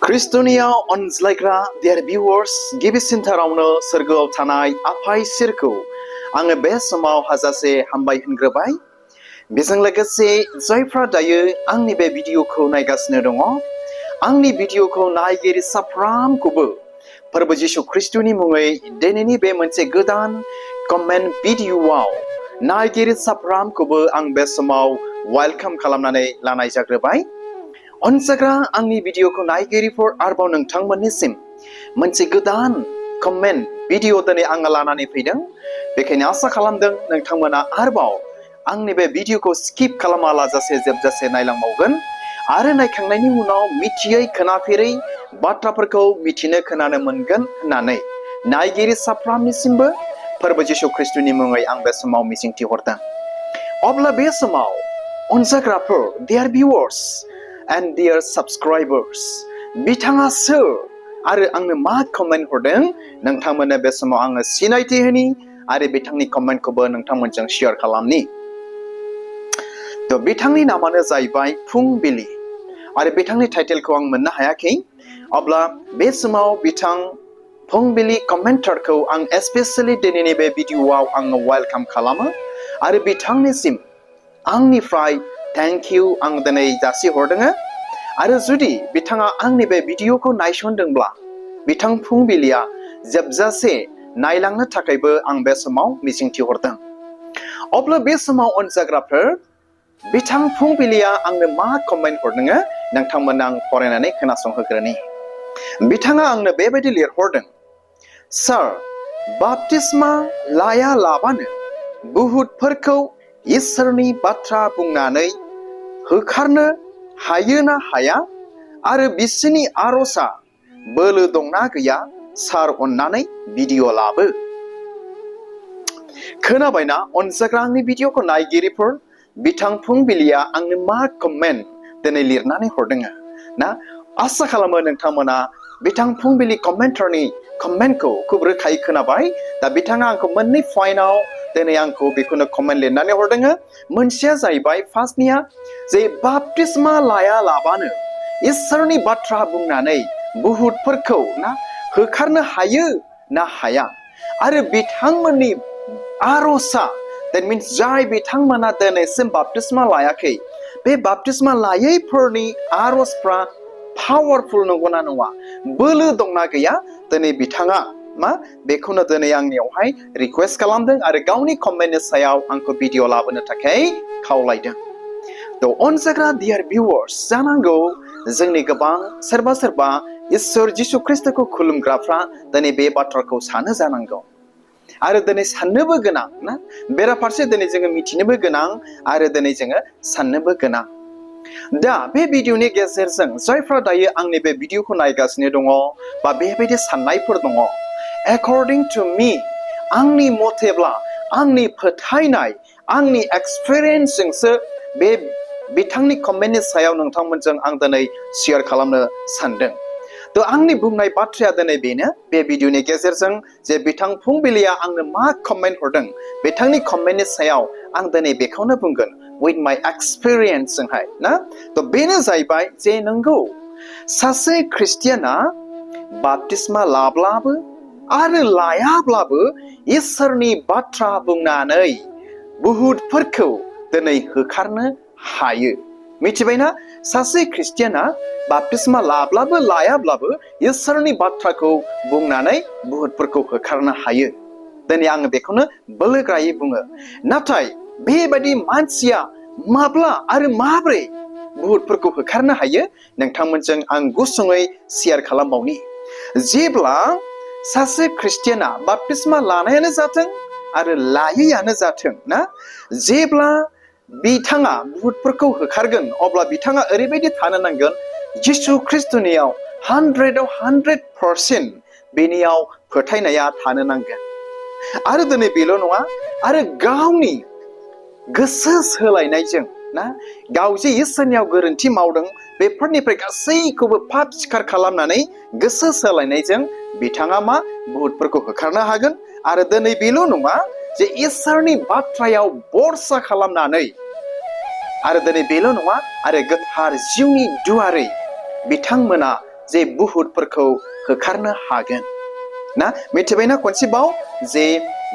ख्रिस्ट'नियाव अनज्लायग्रा dear viewers गिबिसिनथारावनो सोरगोआव थानाय आफा इसोरखौ आङो बे समाव हाजासे हामबाय होनग्रोबाय। बेजों लोगोसे जायफ्रा दायो आंनि बे भिडिअखौ नायगासिनो दङ, आंनि भिडिअखौ नायगिरि साफ्रोमखौबो फोरबो जिसु ख्रिस्ट'नि मुङै दिनैनि बे मोनसे गोदान कमेन्ट भिडिअआव नायगिरि साफ्रोमखौबो आं बे समाव वेलकाम खालामनानै लानाय जाग्रोबाय। अनजाग्रा आंनि भिडिअखौ नायगिरिफोर आरोबाव नोंथांमोननिसिम मोनसे गोदान कमेन्ट भिडिअ दिनै आङो लानानै फैदों। बेखायनो आसा खालामदों नोंथांमोना आरोबाव आंनि बे भिडिअखौ स्किप खालामालाजासे जोबजासे नायलांबावगोन आरो नायखांनायनि उनाव मिथियै खोनाफेरै बाथ्राफोरखौ मिथिनो खोनानो मोनगोन होननानै नायगिरि साफ्रोमनिसिमबो फोरबो जिसु ख्रिस्ट'नि मुङै आं बे समाव मिजिंथिहरदों। अब्ला बे समाव अनजाग्राफोर dear viewers and dear subscribers बिथाङा सोर आरो आंनो मा कमेन्ट हरदों नोंथांमोननो बे समाव आङो सिनायथि होनि आरो बिथांनि कमेन्टखौबो नोंथांमोनजों शेयार खालामनि। बिथांनि नामानो जाहैबाय फुंबिलि आरो बिथांनि टाइटेलखौ आं मोननो हायाखै। अब्ला बे समाव बिथां फुंबिलि कमेन्टारखौ आं स्पेसियेलि दिनैनि बे भिडिअआव आङो वेलकाम खालामो आरो बिथांनिसिम आंनिफ्राय थेंक इउ आं दिनै जासिहरदों। आरो जुदि बिथाङा आंनि बे भिडिअखौ नायसनदोंब्ला बिथां फुंबिलिया जोबजासे नायलांनो थाखायबो आं बे समाव मिजिंथिहरदों। अब्ला बे समाव अनजाग्राफोर बिथां फुंबिलिया आंनो मा कमेन्ट हरदों नोंथांमोननो आं फरायनानै खोनासंहोग्रोनि। बिथाङा आंनो बेबायदि लिरहरदों, सार बाप्तिस्मा लायालाबानो बुहुतफोरखौ इसोरनि बाथ्रा बुंनानै होखारनो हायो ना हाया आरो बिसोरनि आर'जआ बोलो दंना गैया सार अन्नानै भिडिअ लाबो। खोनाबायना अनजाग्रा आंनि भिडिअखौ नायगिरिफोर, बिथां फुंबिलिया आंनो मा कमेन्ट दिनै लिरनानै हरदों ना। आसा खालामो नोंथांमोना बिथां फुंबिलि कमेन्टारनि कमेन्टखौ खुब रोखायै खोनाबाय। दा बिथाङा आंखौ मोननै पइन्टआव दिनै आंखौ बेखौनो कमेन्ट लिरनानै हरदों। मोनसेया जाहैबाय फार्स्टनिया जे बाप्तिस्मा लायालाबानो इसोरनि बाथ्रा बुंनानै बुहुतफोरखौ ना होखारनो हायो ना हाया आरो बिथांमोननि आर'जआ that means जाय बिथांमोना दिनैसिम बाप्तिस्मा लायाखै बे बाप्तिस्मा लायैफोरनि आर'जफ्रा पावारफुल नंगौना नङा, बोलो दंना गैया, दिनै बिथाङा मा बेखौनो दिनै आंनियावहाय रिक्वेस्ट खालामदों आरो गावनि कमेन्टनि सायाव आंखौ भिडिअ लाबोनो थाखाय खावलायदों। अनजाग्रा डियार भिउवार्स, जानांगौ जोंनि गोबां सोरबा इसोर जिसु ख्रिस्ट'खौ खुलुमग्राफ्रा दिनै बे बाथ्राखौ सानो जानांगौ आरो दिनै साननोबो गोनां ना। बेराफारसे दिनै जोङो मिथिनोबो गोनां आरो दिनै जोङो साननोबो गोनां। दा बे भिडिअनि गेजेरजों जायफ्रा दायो आंनि बे भिडिअखौ नायगासिनो दङ बा बेबायदि साननायफोर दङ, according to me आंनि मथेब्ला आंनि फोथायनाय आंनि एक्सपिरियेन्सजोंसो बे बिथांनि कमेन्टनि सायाव नोंथांमोनजों आं दिनै शेयार खालामनो सानदों। आंनि बुंनाय बाथ्राया दिनै बेनो, बे भिडिअनि गेजेरजों जे बिथां फुंबिलिया आंनो मा कमेन्ट हरदों बिथांनि कमेन्टनि सायाव आं दिनै बेखौनो बुंगोन with my experience जोंहाय ना। बेनो जाहैबाय जे नंगौ सासे ख्रिस्टियाना बाप्तिस्मा लाब्लाबो आरो लायाब्लाबो इसोरनि बाथ्रा बुंनानै बुहुतफोरखौ दिनै होखारनो हायो। मिथिबायना, सासे ख्रिस्टियाना बाप्तिस्मा लाब्लाबो लायाब्लाबो इसोरनि बाथ्राखौ बुंनानै बुहुतफोरखौ होखारनो हायो। दिनै आङो बेखौनो बोलोग्रायै बुङो। नाथाय बेबायदि मानसिया माब्ला आरो माब्रै बुहुतफोरखौ होखारनो हायो नोंथांमोनजों आं गुसुङै शेयार खालामबावनि। जेब्ला सासे ख्रिस्टियाना बाप्तिस्मा लानायानो जाथों आरो लायैयानो जाथों ना, जेब्ला बिथाङा बुहुतफोरखौ होखारगोन अब्ला बिथाङा ओरैबायदि थानो नांगोन जिसु ख्रिस्ट'नियाव 100 आव 100% बेनियाव फोथायनाया थानो नांगोन। आरो दिनै बेल' नङा, आरो गावनि गोसो सोलायनायजों ना, गाव जे इसोरनियाव गोरोन्थि मावदों बेफोरनिफ्राय गासैखौबो पाप सिखार खालामनानै गोसो सोलायनायजों बिथाङा मा बुहुतफोरखौ होखारनो हागोन। आरो दिनै बेल' नङा जे इसोरनि बाथ्रायाव भरसा खालामनानै आरो दिनै बेल' नङा आरो गोथार जिउनि दुवारै बिथांमोना जे बुहुतफोरखौ होखारनो हागोन ना मिथिबायना खनसेबाव जे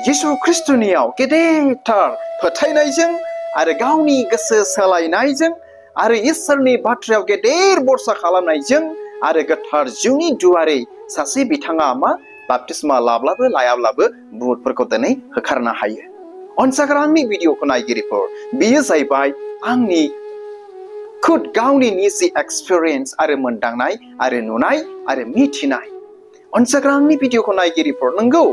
यीशु ख्रिस्टनियाव गेदेरथार फोथायनायजों आरो गावनि गोसो सोलायनायजों आरो इसोरनि बाथ्रायाव गेदेर भरसा खालामनायजों आरो गोथार जिउनि दुवारै सासे बिथाङा बाप्तिस्मा लाब्लाबो लायाब्लाबो बुहुतफोरखौ दिनै होखारनो हायो। अनसाग्रा आंनि भिडिअखौ नायगिरिफोर बेयो जाहैबाय आंनि खुद गावनि निजि एक्सपिरियेन्स आरो मोनदांनाय आरो नुनाय आरो मिथिनाय। अनसाग्रा आंनि भिडिअखौ नायगिरिफोर नंगौ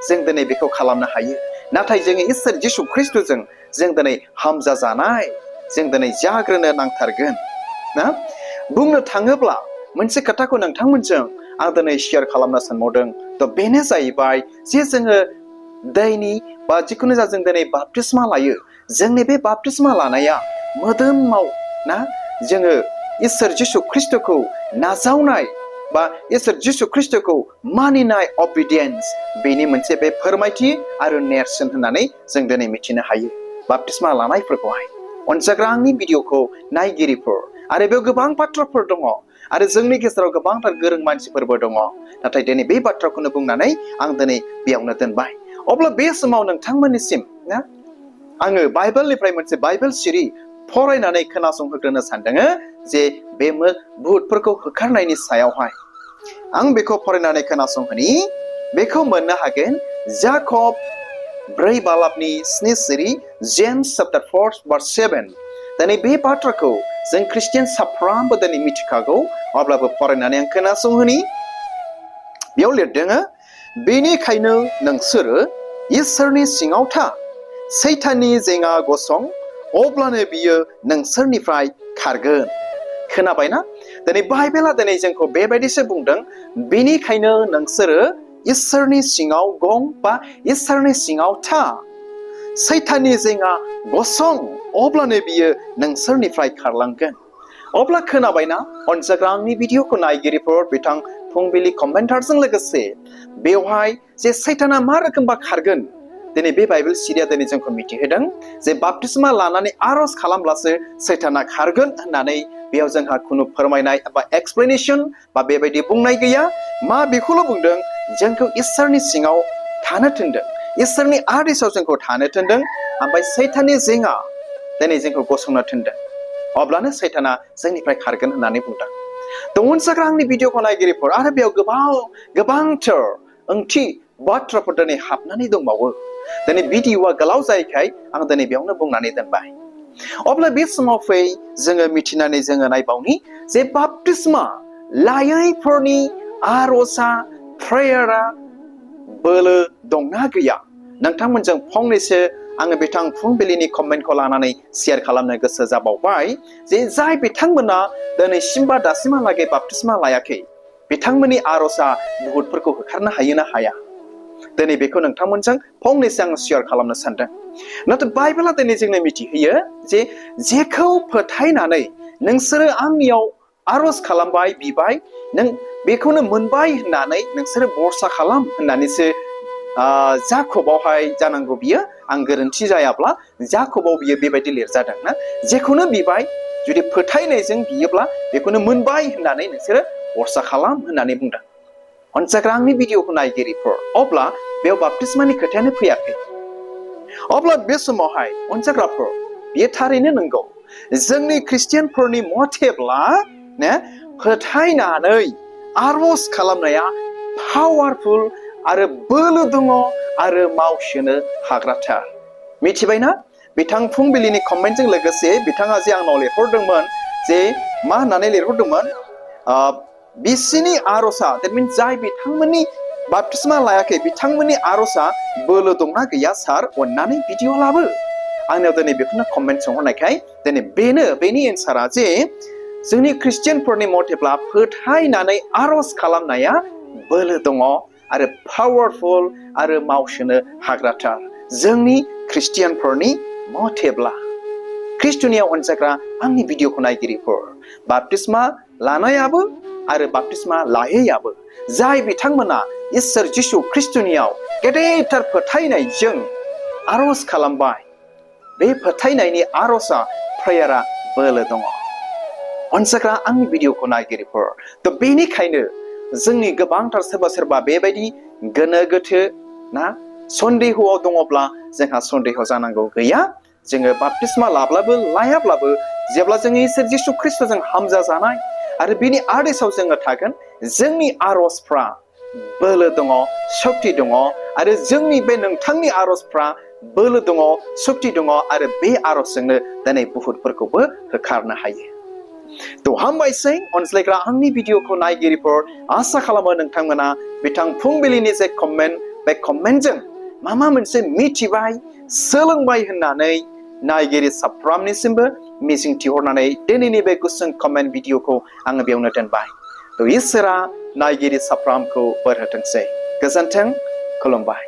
जों दिनै बेखौ खालामनो हायो नाथाय जोङो इसोर जिसु ख्रिस्टजों जों दिनै हामजा जानाय जों दिनै जाग्रोनो नांथारगोन ना बुंनो थाङोब्ला मोनसे खोथाखौ नोंथांमोनजों आं दिनै शेयार खालामनो सानबावदों थ' बेनो जाहैबाय जे जोङो दैनि बा जिखुनु जा जों दिनै बाप्तिस्मा लायो जोंनि बे बाप्तिस्मा लानाया मोदोमाव ना जोङो इसोर जिसु ख्रिस्टखौ नाजावनाय बा इसोर जिसु ख्रिस्टखौ मानिनाय अबिडियेन्स बेनि मोनसे बे फोरमायथि आरो नेरसोन होननानै जों दिनै मिथिनो हायो बाप्तिस्मा लानायफोरखौहाय। अनसाग्रा आंनि भिडिअखौ नायगिरिफोर आरो बेयाव गोबां बाथ्राफोर दङ आरो जोंनि गेजेराव गोबांथार गोरों मानसिफोरबो दङ नाथाय दिनै बे बाथ्राखौनो बुंनानै आं दिनै बेयावनो दोनबाय। अब्ला बे समाव नोंथांमोननिसिम ना आङो बाइबेलनिफ्राय मोनसे बाइबेल सिरि फरायनानै खोनासंहोग्रोनो सानदों जे बे बुहुतफोरखौ होखारनायनि सायावहाय आं बेखौ फरायनानै खोनासंहोनि बेखौ मोननो हागोन जाकब 4:7 सिरि जेम्स चैप्टार 4:7 दिनै बे बाथ्राखौ जों ख्रिस्टियान साफ्रोमबो दिनै मिथिखागौ अब्लाबो फरायनानै आं खोनासंहोनि बेयाव लिरदों बेनिखायनो नोंसोरो इसोरनि सिङाव था सैताननि जेंगा गसं अब्लानो बियो नोंसोरनिफ्राय खारगोन। खोनाबायना दिनै बाइबेला दिनै जोंखौ बेबायदिसो बुंदों बेनिखायनो नोंसोरो इसोरनि सिङाव गं बा इसोरनि सिङाव था सैताननि जेंगा गसं अब्लानो बियो नोंसोरनिफ्राय खारलांगोन। अब्ला खोनाबायना अनसाग्रा आंनि भिडिअखौ नायगिरिफोर बिथां फुंबिलि कमेन्टारजों लोगोसे बेवहाय जे सैताना मा रोखोमबा खारगोन दिनै बे बाइबेल सिरिया दिनै जोंखौ मिथिहोदों जे बाप्तिस्मा लानानै आरज खालामब्लासो सैताना खारगोन होननानै बेयाव जोंहा खुनु फोरमायनाय बा एक्सप्लेनेसन बा बेबायदि बुंनाय गैया मा बेखौल' बुंदों जोंखौ इसोरनि सिङाव थानो थिनदों इसोरनि आदेशाव जोंखौ थानो थिनदों ओमफ्राय सैताननि जेंगा दिनै जोंखौ गसंनो थिनदों अब्लानो सैताना जोंनिफ्राय खारगोन होननानै बुंदों। अनसाग्रा आंनि भिडिअखौ नायगिरिफोर आरो बेयाव गोबांथार ओंथि बाथ्राफोर दिनै हाबनानै दंबावो दिनै भिडिअआ गोलाव जायैखाय आं दिनै बेयावनो बुंनानै दोनबाय। अब्ला बे समाव फै जोङो मिथिनानै जोङो नायबावनि जे बाप्तिस्मा लायैफोरनि आर'जआ प्रेयारा बोलो दंना गैया नोंथांमोनजों फंनैसो आङो बिथां फुंबिलिनि कमेन्टखौ लानानै शेयार खालामनो गोसो जाबावबाय जे जाय बिथांमोना दिनैसिमबा दासिमहालागै बाप्तिस्मा लायाखै बिथांमोननि आर'जआ बुहुतफोरखौ होखारनो हायो ना हाया दिनै बेखौ नोंथांमोनजों फंनैसो आं शेयार खालामनो सानदों। नाथाय बाइबेला दिनै जोंनो मिथिहोयो जे जेखौ फोथायनानै नोंसोरो आंनियाव आर'ज खालामबाय बिबाय नों बेखौनो मोनबाय होननानै नोंसोरो भरसा खालाम होननानैसो जाकबावहाय जानांगौ बियो आं गोरोन्थि जायाब्ला जाकबाव बियो बेबायदि लिरजादों ना जेखौनो बिबाय जुदि फोथायनायजों बियोब्ला बेखौनो मोनबाय होननानै नोंसोरो भरसा खालाम होननानै बुंदों। अनसाग्रा आंनि भिडिअखौ नायगिरिफोर अब्ला बेयाव बाप्तिस्मानि खोथायानो फैयाखै अब्ला बे समावहाय अनसाग्राफोर बेयो थारैनो नंगौ जोंनि ख्रिस्टियानफोरनि मथेब्ला फोथायनानै आर'ज खालामनाया पावारफुल आरो बोलो दङ आरो मावसोनो हाग्राथार मिथिबायना बिथां फुंबिलिनि कमेन्टजों लोगोसे बिथाङा जे आंनाव लिरहरदोंमोन जे मा होननानै लिरहरदोंमोन बिसिनि आर'जआ that means जाय बिथांमोननि बाप्तिस्मा लायाखै बिथांमोननि आर'जआ बोलो दंना गैया सार अननानै भिडिअ लाबो आंनाव दिनै बेखौनो कमेन्ट सोंहरनायखाय दिनै बेनि एन्सारा जे जोंनि ख्रिस्टियानफोरनि मथेब्ला फोथायनानै आर'ज खालामनाया बोलो दङ आरो पावारफुल आरो मावसोनो हाग्राथार जोंनि ख्रिस्टियानफोरनि मथेब्ला ख्रिस्टनियाव अनसाग्रा आंनि भिडिअखौ नायगिरिफोर बाप्तिस्मा लानायाबो आरो बाप्तिस्मा लायैयाबो जाय बिथांमोना इसोर जिसु ख्रिस्टनियाव गेदेरथार फोथायनायजों आर'ज खालामबाय बे फोथायनायनि आर'जआ प्रेयारा बोलो दङ अनसायग्रा आंनि भिडिअखौ नायगिरिफोर थ' बेनिखायनो जोंनि गोबांथार सोरबा बेबायदि गोनो गोथो ना सन्देहआव दङब्ला जोंहा सन्देह जानांगौ गैया जोङो बाप्तिस्मा लाब्लाबो लायाब्लाबो जेब्ला जोंनि इसोर जिसु ख्रिस्ट'जों हामजा जानाय आरो बिनि आदेशाव जोङो थागोन जोंनि आरजफ्रा बोलो दङ शक्ति दङ आरो जोंनि बे नोंथांनि आरजफ्रा बोलो दङ शक्ति दङ आरो बे आरजजोंनो दिनै बुहुतफोरखौबो होखारनो हायो थ' हामबायसै अनज्लायग्रा आंनि भिडिअखौ नायगिरिफोर आसा खालामो नोंथांमोना बिथां फुंबिलिनि जे कमेन्ट बे कमेन्टजों माबा मोनसे मिथिबाय सोलोंबाय होननानै नायगिरि साफ्रामनिसिमबो मिजिंथिहरनानै दिनैनि बे गुसुं कमेन्ट भिडिअखौ आङो बेयावनो दोनबाय थ' इसोरा नायगिरि साफ्रामखौ बोर होथोंसै गोजोन्थों खुलुमबाय